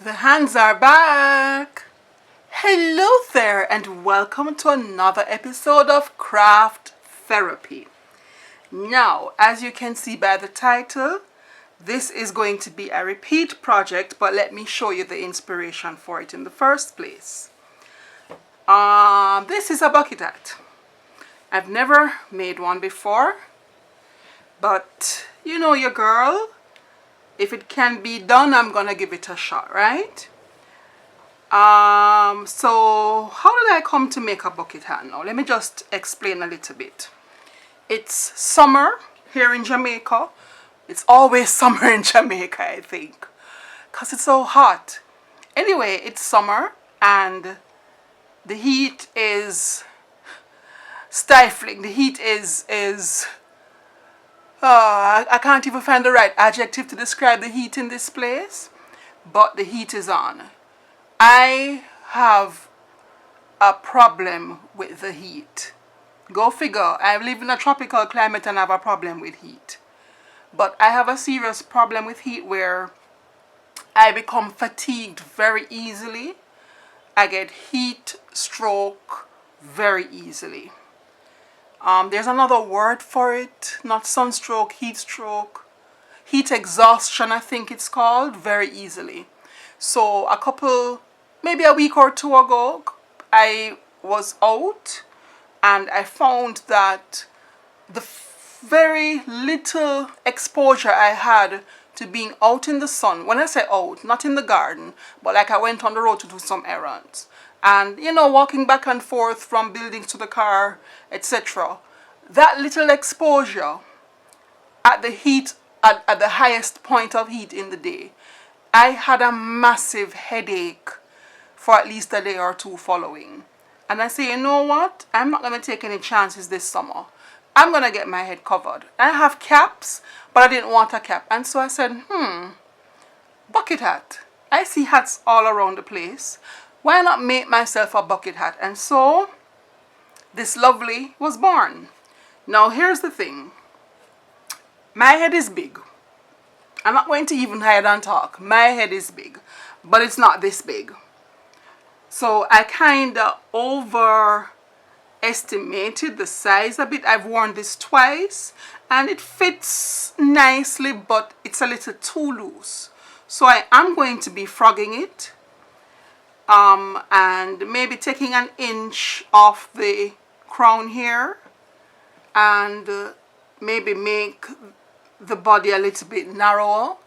The hands are back. Hello there and welcome to another episode of Craft Therapy. Now, as you can see by the title, this is going to be a repeat project, but let me show you the inspiration for it in the first place. This is a bucket hat. I've never made one before, but you know your girl. If it can be done, I'm gonna give it a shot, right? So how did I come to make a bucket hat now? Let me just explain a little bit. It's summer here in Jamaica. It's always summer in Jamaica, I think, because it's so hot. Anyway, it's summer and the heat is stifling. The heat is I can't even find the right adjective to describe the heat in this place, but the heat is on. I have a problem with the heat. Go figure. I live in a tropical climate and have a problem with heat. But I have a serious problem with heat where I become fatigued very easily. I get heat stroke very easily. There's another word for it, not sunstroke, heat stroke, heat exhaustion, I think it's called, very easily. So maybe a week or two ago, I was out and I found that the very little exposure I had to being out in the sun, when I say out, not in the garden, but like I went on the road to do some errands. And, you know, walking back and forth from buildings to the car, etc. That little exposure at the heat, at the highest point of heat in the day, I had a massive headache for at least a day or two following. And I say, you know what? I'm not going to take any chances this summer. I'm going to get my head covered. I have caps, but I didn't want a cap. And so I said, bucket hat. I see hats all around the place. Why not make myself a bucket hat? And so this lovely was born. Now here's the thing. My head is big. I'm not going to even hide and talk. My head is big, but it's not this big. So I kind of overestimated the size a bit. I've worn this twice and it fits nicely, but it's a little too loose. So I am going to be frogging it. And maybe taking an inch off the crown here and maybe make the body a little bit narrower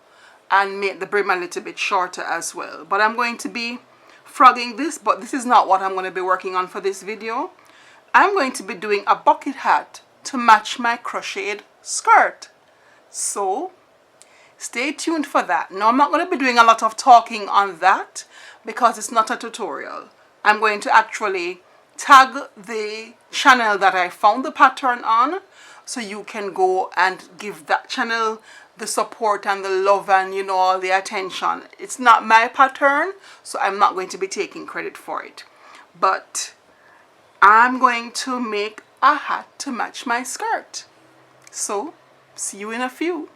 and make the brim a little bit shorter as well. But I'm going to be frogging this, but this is not what I'm going to be working on for this video. I'm going to be doing a bucket hat to match my crocheted skirt. So stay tuned for that. Now I'm not going to be doing a lot of talking on that, because it's not a tutorial. I'm going to actually tag the channel that I found the pattern on, so you can go and give that channel the support and the love and, you know, all the attention. It's not my pattern, so I'm not going to be taking credit for it. But I'm going to make a hat to match my skirt. So, see you in a few.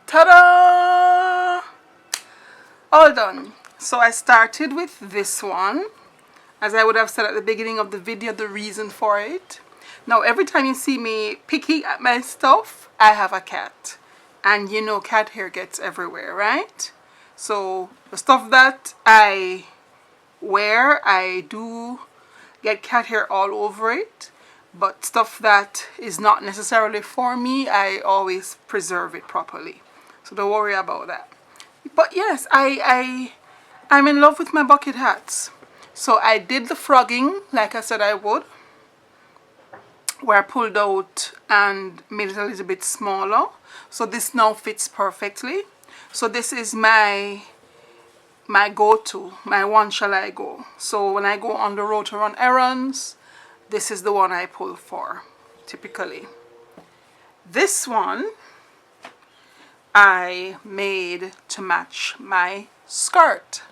Ta-da! All done. So I started with this one, as I would have said at the beginning of the video, the reason for it. Now every time you see me picking at my stuff, I have a cat, and you know cat hair gets everywhere, right? So the stuff that I wear, I do get cat hair all over it, but stuff that is not necessarily for me, I always preserve it properly, so don't worry about that. But yes, I'm in love with my bucket hats. So I did the frogging like I said I would, where I pulled out and made it a little bit smaller. So this now fits perfectly. So this is my go-to, my one shall I go. So when I go on the road to run errands, this is the one I pull for, typically. This one I made to match my skirt.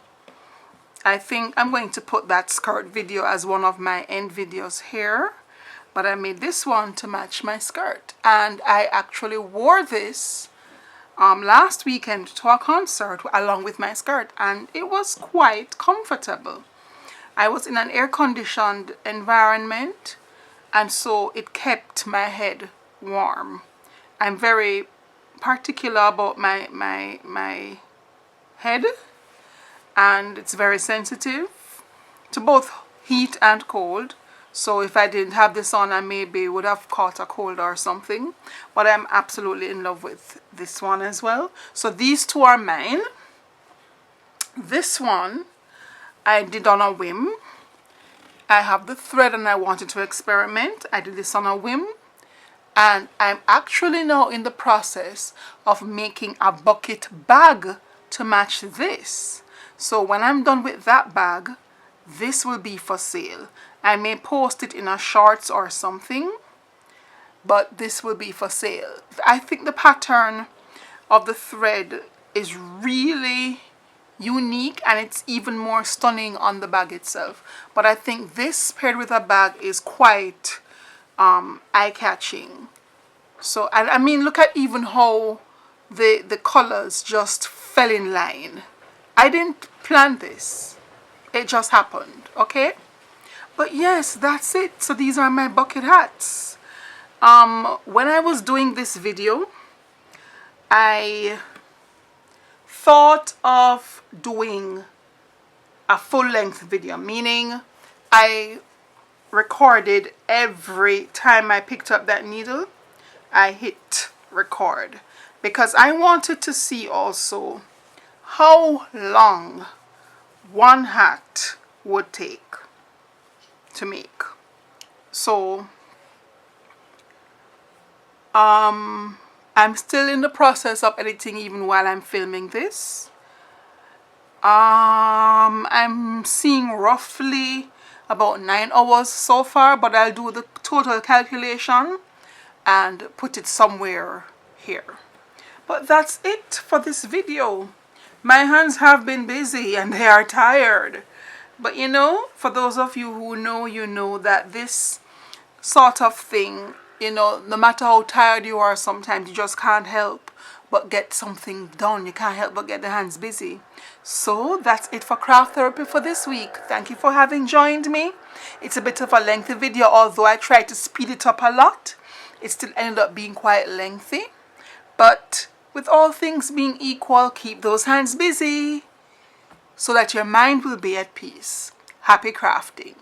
I think I'm going to put that skirt video as one of my end videos here, but I made this one to match my skirt, and I actually wore this last weekend to a concert along with my skirt, and it was quite comfortable. I was in an air-conditioned environment, and so it kept my head warm. I'm very particular about my head, and it's very sensitive to both heat and cold. So if I didn't have this on, I maybe would have caught a cold or something. But I'm absolutely in love with this one as well. So these two are mine. This one I did on a whim. I have the thread and I wanted to experiment. I did this on a whim. And I'm actually now in the process of making a bucket bag to match this. So when I'm done with that bag, this will be for sale. I may post it in a shorts or something, but this will be for sale. I think the pattern of the thread is really unique, and it's even more stunning on the bag itself. But I think this paired with a bag is quite eye-catching. So I mean, look at even how the colors just fell in line. I didn't plan this, it just happened, okay? But yes, that's it. So these are my bucket hats. When I was doing this video, I thought of doing a full-length video, meaning I recorded every time I picked up that needle. I hit record because I wanted to see also how long one hat would take to make. So I'm still in the process of editing even while I'm filming this. I'm seeing roughly about 9 hours so far, but I'll do the total calculation and put it somewhere here. But that's it for this video. My hands have been busy and they are tired. But you know, for those of you who know, you know that this sort of thing, you know, no matter how tired you are, sometimes you just can't help but get something done. You can't help but get the hands busy. So that's it for craft therapy for this week. Thank you for having joined me. It's a bit of a lengthy video, although I tried to speed it up a lot. It still ended up being quite lengthy. But with all things being equal, keep those hands busy so that your mind will be at peace. Happy crafting.